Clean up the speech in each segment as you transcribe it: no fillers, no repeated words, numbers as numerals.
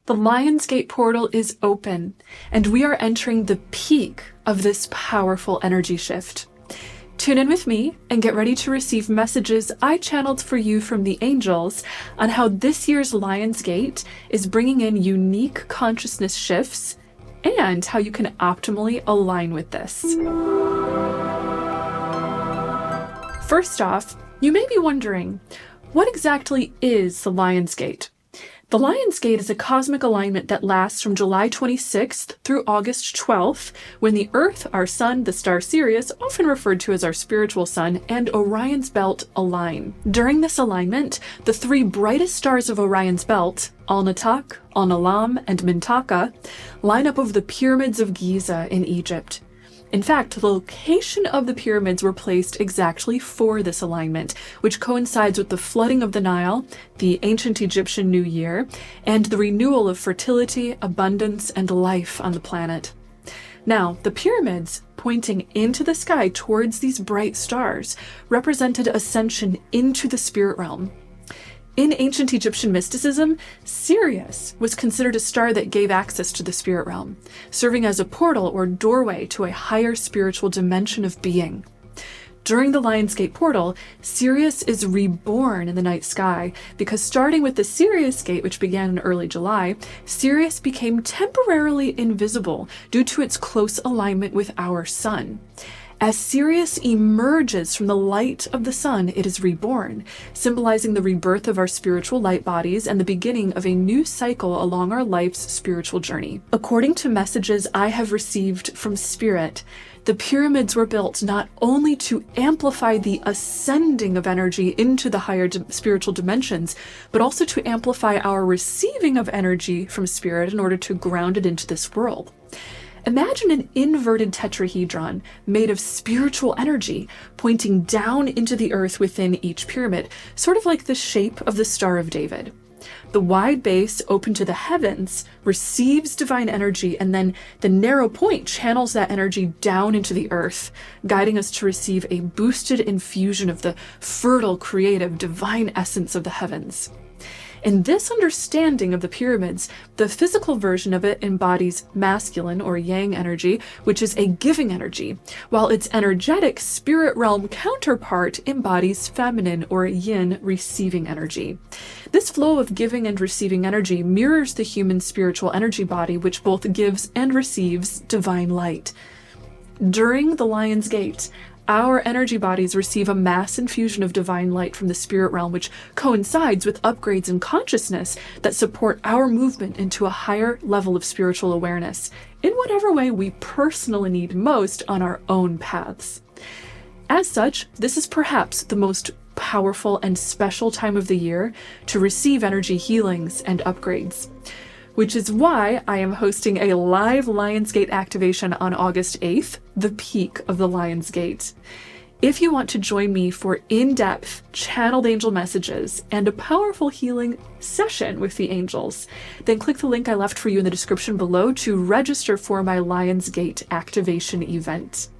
The lionsgate portal is open, and we are entering the peak of this powerful energy shift. Tune in with me and get ready to receive messages I channeled for you from the angels on how this year's lionsgate is bringing in unique consciousness shifts and how you can optimally align with this. First off, you may be wondering, what exactly is the lionsgate? The lionsgate is a cosmic alignment that lasts from July 26th through August 12th, when the Earth, our sun, the star Sirius, often referred to as our spiritual sun, and Orion's belt align. During this alignment, the three brightest stars of Orion's belt, Alnitak, Alnilam, and Mintaka, line up over the pyramids of Giza in Egypt. In fact, the location of the pyramids were placed exactly for this alignment, which coincides with the flooding of the Nile, the ancient Egyptian New Year, and the renewal of fertility, abundance, and life on the planet. Now, the pyramids, pointing into the sky towards these bright stars, represented ascension into the spirit realm. In ancient Egyptian mysticism, Sirius was considered a star that gave access to the spirit realm, serving as a portal or doorway to a higher spiritual dimension of being. During the Lionsgate portal, Sirius is reborn in the night sky because starting with the Sirius Gate, which began in early July, Sirius became temporarily invisible due to its close alignment with our sun. As Sirius emerges from the light of the sun, it is reborn, symbolizing the rebirth of our spiritual light bodies and the beginning of a new cycle along our life's spiritual journey. According to messages I have received from Spirit, the pyramids were built not only to amplify the ascending of energy into the higher spiritual dimensions, but also to amplify our receiving of energy from Spirit in order to ground it into this world. Imagine an inverted tetrahedron made of spiritual energy pointing down into the earth within each pyramid, sort of like the shape of the Star of David. The wide base, open to the heavens, receives divine energy, and then the narrow point channels that energy down into the earth, guiding us to receive a boosted infusion of the fertile, creative, divine essence of the heavens. In this understanding of the pyramids, the physical version of it embodies masculine or yang energy, which is a giving energy, while its energetic spirit realm counterpart embodies feminine or yin receiving energy. This flow of giving and receiving energy mirrors the human spiritual energy body, which both gives and receives divine light. During the Lion's Gate, our energy bodies receive a mass infusion of divine light from the spirit realm, which coincides with upgrades in consciousness that support our movement into a higher level of spiritual awareness, in whatever way we personally need most on our own paths. As such, this is perhaps the most powerful and special time of the year to receive energy healings and upgrades, which is why I am hosting a live Lionsgate activation on August 8th, the peak of the Lionsgate. If you want to join me for in-depth channeled angel messages and a powerful healing session with the angels, then click the link I left for you in the description below to register for my Lionsgate activation event.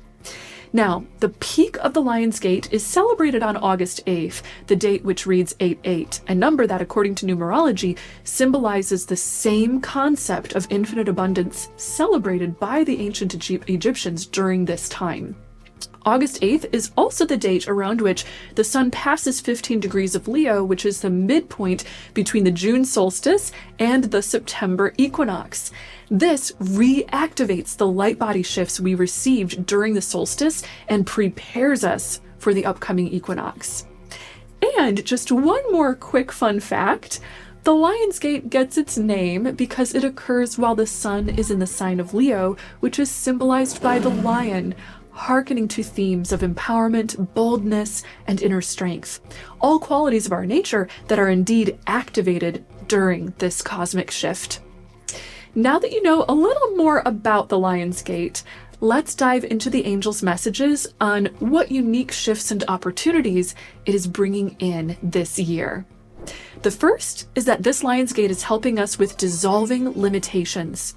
Now, the peak of the Lionsgate is celebrated on August 8th, the date which reads 88, a number that, according to numerology, symbolizes the same concept of infinite abundance celebrated by the ancient Egyptians during this time. August 8th is also the date around which the sun passes 15 degrees of Leo, which is the midpoint between the June solstice and the September equinox. This reactivates the light body shifts we received during the solstice and prepares us for the upcoming equinox. And just one more quick fun fact. The Lionsgate gets its name because it occurs while the sun is in the sign of Leo, which is symbolized by the lion, hearkening to themes of empowerment, boldness, and inner strength, all qualities of our nature that are indeed activated during this cosmic shift. Now that you know a little more about the Lionsgate, let's dive into the angels' messages on what unique shifts and opportunities it is bringing in this year. The first is that this Lionsgate is helping us with dissolving limitations.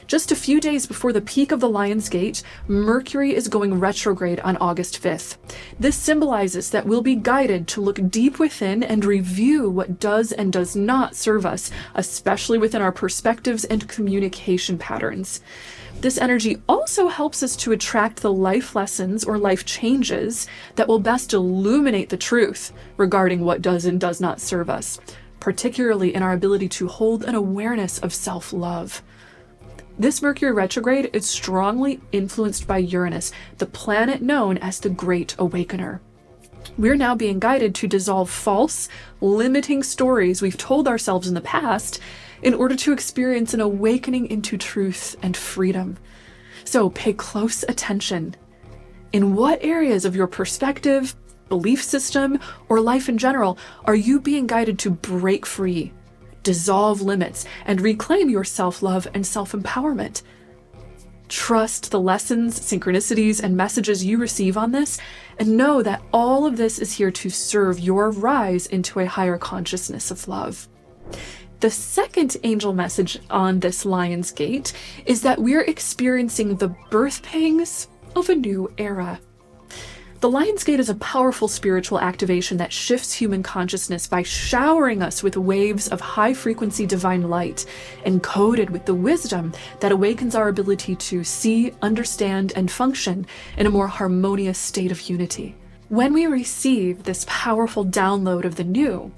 Just a few days before the peak of the lionsgate, Mercury is going retrograde on August 5th. This symbolizes that we'll be guided to look deep within and review what does and does not serve us, especially within our perspectives and communication patterns. This energy also helps us to attract the life lessons or life changes that will best illuminate the truth regarding what does and does not serve us, particularly in our ability to hold an awareness of self-love. This Mercury retrograde is strongly influenced by Uranus, the planet known as the Great Awakener. We're now being guided to dissolve false, limiting stories we've told ourselves in the past in order to experience an awakening into truth and freedom. So pay close attention. In what areas of your perspective, belief system, or life in general are you being guided to break free, dissolve limits, and reclaim your self-love and self-empowerment? Trust the lessons, synchronicities, and messages you receive on this, and know that all of this is here to serve your rise into a higher consciousness of love. The second angel message on this lionsgate is that we're experiencing the birth pangs of a new era. The lionsgate is a powerful spiritual activation that shifts human consciousness by showering us with waves of high-frequency divine light, encoded with the wisdom that awakens our ability to see, understand, and function in a more harmonious state of unity. When we receive this powerful download of the new,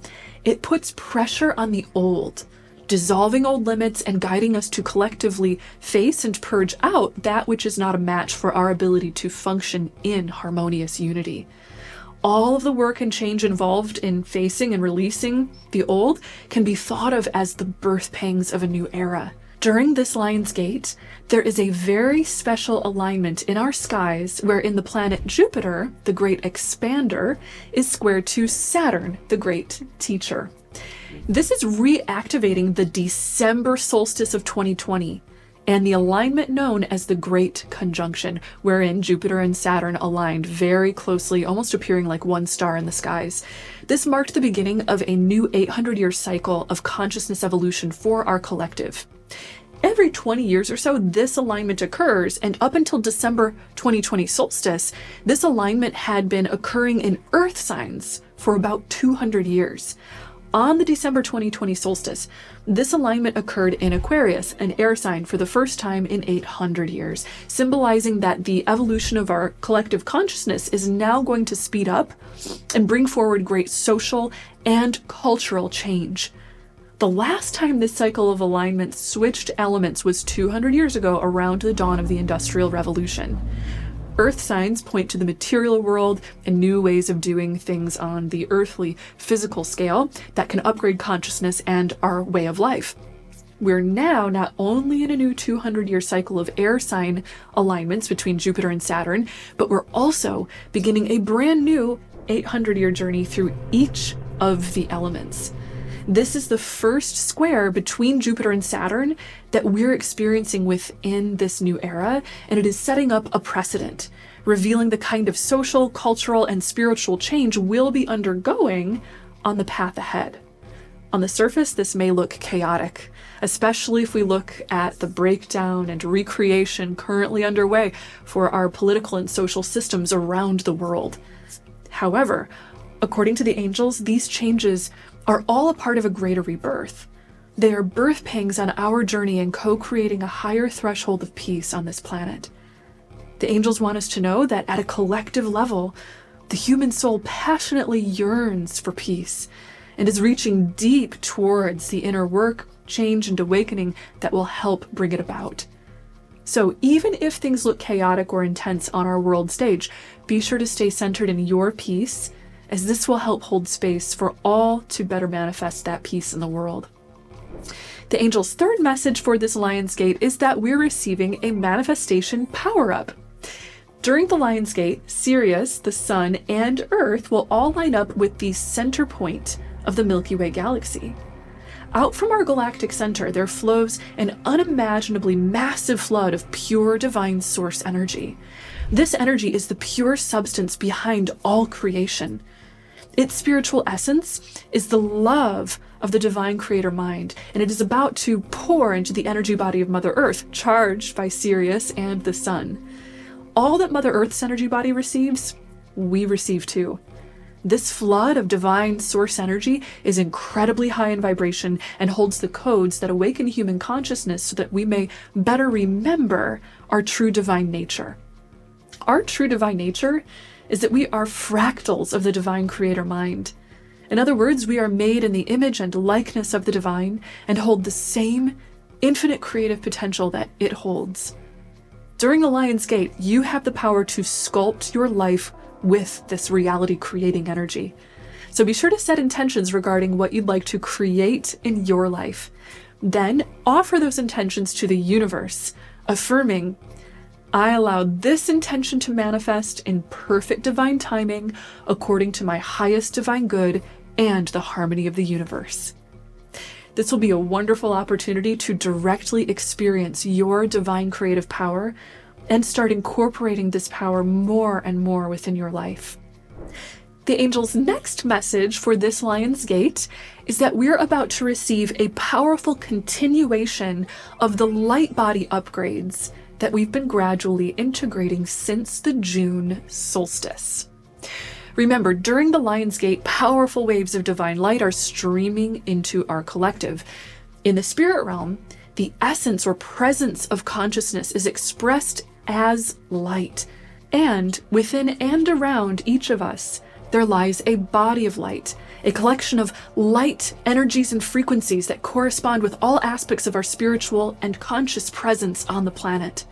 it puts pressure on the old, dissolving old limits and guiding us to collectively face and purge out that which is not a match for our ability to function in harmonious unity. All of the work and change involved in facing and releasing the old can be thought of as the birth pangs of a new era. During this lionsgate, there is a very special alignment in our skies wherein the planet Jupiter, the great expander, is square to Saturn, the great teacher. This is reactivating the December solstice of 2020 and the alignment known as the Great Conjunction, wherein Jupiter and Saturn aligned very closely, almost appearing like one star in the skies. This marked the beginning of a new 800-year cycle of consciousness evolution for our collective. Every 20 years or so, this alignment occurs, and up until December 2020 solstice, this alignment had been occurring in Earth signs for about 200 years. On the December 2020 solstice, this alignment occurred in Aquarius, an air sign, for the first time in 800 years, symbolizing that the evolution of our collective consciousness is now going to speed up and bring forward great social and cultural change. The last time this cycle of alignment switched elements was 200 years ago, around the dawn of the Industrial Revolution. Earth signs point to the material world and new ways of doing things on the earthly, physical scale that can upgrade consciousness and our way of life. We're now not only in a new 200-year cycle of air sign alignments between Jupiter and Saturn, but we're also beginning a brand new 800-year journey through each of the elements. This is the first square between Jupiter and Saturn that we're experiencing within this new era, and it is setting up a precedent, revealing the kind of social, cultural, and spiritual change we'll be undergoing on the path ahead. On the surface, this may look chaotic, especially if we look at the breakdown and recreation currently underway for our political and social systems around the world. However, according to the angels, these changes are all a part of a greater rebirth. They are birth pangs on our journey in co-creating a higher threshold of peace on this planet. The angels want us to know that at a collective level, the human soul passionately yearns for peace and is reaching deep towards the inner work, change, and awakening that will help bring it about. So even if things look chaotic or intense on our world stage, be sure to stay centered in your peace, as this will help hold space for all to better manifest that peace in the world. The angel's third message for this lionsgate is that we're receiving a manifestation power-up. During the lionsgate, Sirius, the Sun, and Earth will all line up with the center point of the Milky Way galaxy. Out from our galactic center, there flows an unimaginably massive flood of pure divine source energy. This energy is the pure substance behind all creation. Its spiritual essence is the love of the divine creator mind, and it is about to pour into the energy body of Mother Earth, charged by Sirius and the Sun. All that Mother Earth's energy body receives, we receive too. This flood of divine source energy is incredibly high in vibration and holds the codes that awaken human consciousness so that we may better remember our true divine nature. Our true divine nature is that we are fractals of the divine creator mind. In other words, we are made in the image and likeness of the divine and hold the same infinite creative potential that it holds. During the Lion's Gate, you have the power to sculpt your life with this reality creating energy. So be sure to set intentions regarding what you'd like to create in your life. Then offer those intentions to the universe, affirming, I allow this intention to manifest in perfect divine timing according to my highest divine good and the harmony of the universe. This will be a wonderful opportunity to directly experience your divine creative power and start incorporating this power more and more within your life. The angel's next message for this Lion's Gate is that we're about to receive a powerful continuation of the light body upgrades that we've been gradually integrating since the June solstice. Remember, during the Lion's Gate, powerful waves of divine light are streaming into our collective. In the spirit realm, the essence or presence of consciousness is expressed as light, and within and around each of us, there lies a body of light, a collection of light energies and frequencies that correspond with all aspects of our spiritual and conscious presence on the planet.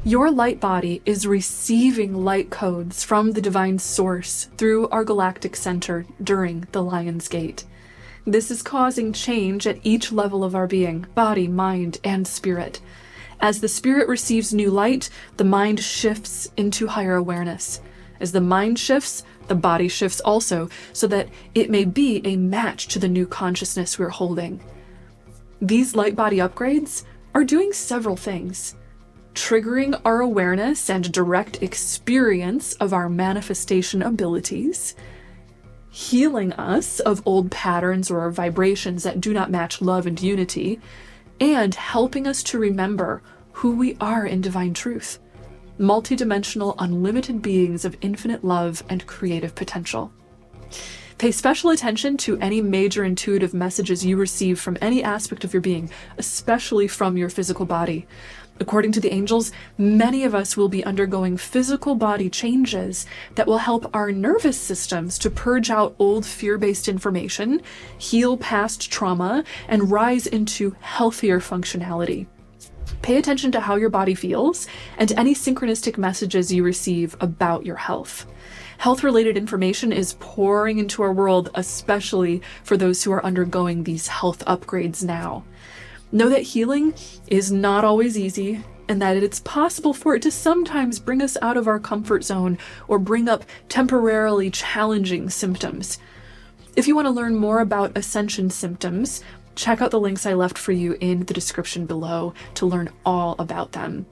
Your light body is receiving light codes from the divine source through our galactic center during the Lion's Gate. This is causing change at each level of our being, body, mind, and spirit. As the spirit receives new light, the mind shifts into higher awareness. As the mind shifts, the body shifts also, so that it may be a match to the new consciousness we're holding. These light body upgrades are doing several things: triggering our awareness and direct experience of our manifestation abilities, healing us of old patterns or vibrations that do not match love and unity, and helping us to remember who we are in divine truth, multidimensional, unlimited beings of infinite love and creative potential. Pay special attention to any major intuitive messages you receive from any aspect of your being, especially from your physical body. According to the angels, many of us will be undergoing physical body changes that will help our nervous systems to purge out old fear-based information, heal past trauma, and rise into healthier functionality. Pay attention to how your body feels and any synchronistic messages you receive about your health. Health-related information is pouring into our world, especially for those who are undergoing these health upgrades now. Know that healing is not always easy, and that it's possible for it to sometimes bring us out of our comfort zone or bring up temporarily challenging symptoms. If you want to learn more about ascension symptoms, check out the links I left for you in the description below to learn all about them.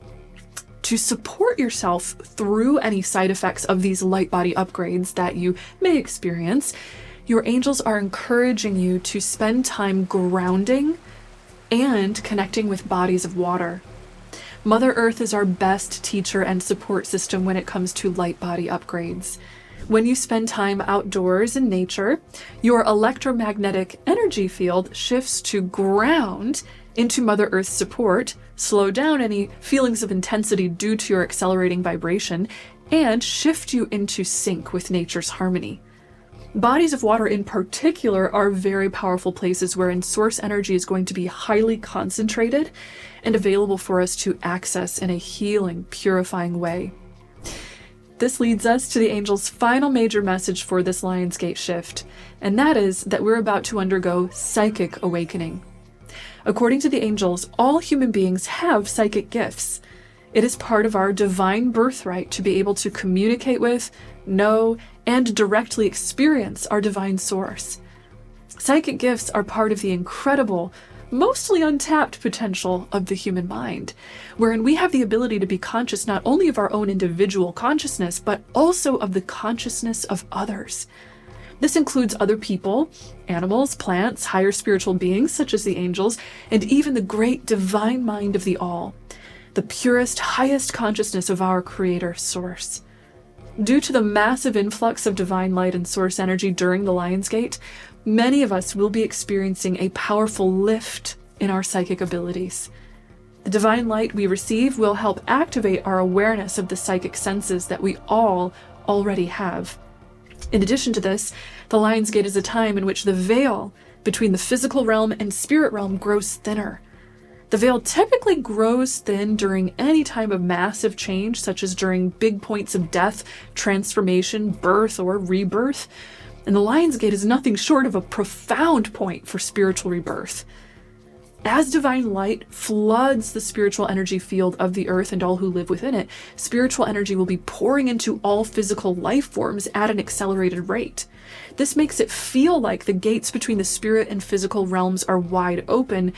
To support yourself through any side effects of these light body upgrades that you may experience, your angels are encouraging you to spend time grounding and connecting with bodies of water. Mother Earth is our best teacher and support system when it comes to light body upgrades. When you spend time outdoors in nature, your electromagnetic energy field shifts to ground into Mother Earth's support, slow down any feelings of intensity due to your accelerating vibration, and shift you into sync with nature's harmony. Bodies of water in particular are very powerful places wherein source energy is going to be highly concentrated and available for us to access in a healing, purifying way. This leads us to the angel's final major message for this Lion's Gate shift, and that is that we're about to undergo psychic awakening. According to the angels, all human beings have psychic gifts. It is part of our divine birthright to be able to communicate with, know, and directly experience our divine source. Psychic gifts are part of the incredible, mostly untapped potential of the human mind, wherein we have the ability to be conscious not only of our own individual consciousness, but also of the consciousness of others. This includes other people, animals, plants, higher spiritual beings such as the angels, and even the great divine mind of the all, the purest, highest consciousness of our Creator Source. Due to the massive influx of divine light and source energy during the Lionsgate, many of us will be experiencing a powerful lift in our psychic abilities. The divine light we receive will help activate our awareness of the psychic senses that we all already have. In addition to this, the Lionsgate is a time in which the veil between the physical realm and spirit realm grows thinner. The veil typically grows thin during any time of massive change, such as during big points of death, transformation, birth, or rebirth. And the Lionsgate is nothing short of a profound point for spiritual rebirth. As divine light floods the spiritual energy field of the earth and all who live within it, spiritual energy will be pouring into all physical life forms at an accelerated rate. This makes it feel like the gates between the spirit and physical realms are wide open,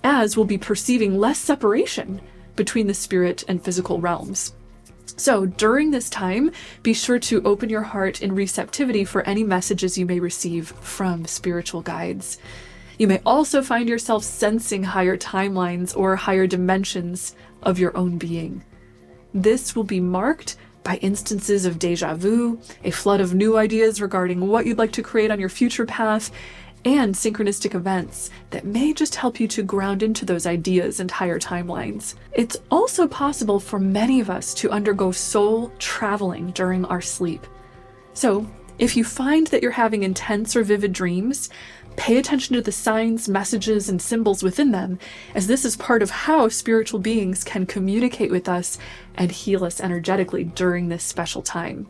as we'll be perceiving less separation between the spirit and physical realms. So during this time, be sure to open your heart in receptivity for any messages you may receive from spiritual guides. You may also find yourself sensing higher timelines or higher dimensions of your own being. This will be marked by instances of deja vu, a flood of new ideas regarding what you'd like to create on your future path, and synchronistic events that may just help you to ground into those ideas and higher timelines. It's also possible for many of us to undergo soul traveling during our sleep. So, if you find that you're having intense or vivid dreams, pay attention to the signs, messages, and symbols within them, as this is part of how spiritual beings can communicate with us and heal us energetically during this special time.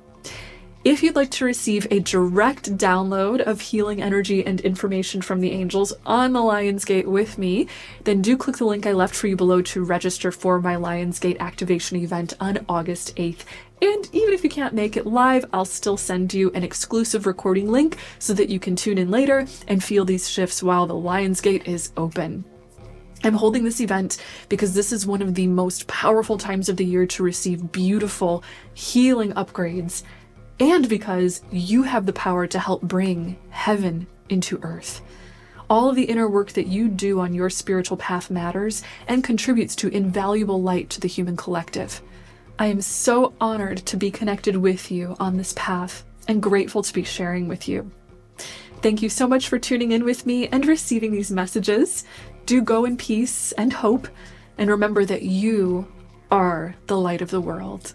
If you'd like to receive a direct download of healing energy and information from the angels on the Lionsgate with me, then do click the link I left for you below to register for my Lionsgate activation event on August 8th. And even if you can't make it live, I'll still send you an exclusive recording link so that you can tune in later and feel these shifts while the Lionsgate is open. I'm holding this event because this is one of the most powerful times of the year to receive beautiful healing upgrades, and because you have the power to help bring heaven into earth. All of the inner work that you do on your spiritual path matters and contributes to invaluable light to the human collective. I am so honored to be connected with you on this path and grateful to be sharing with you. Thank you so much for tuning in with me and receiving these messages. Do go in peace and hope, and remember that you are the light of the world.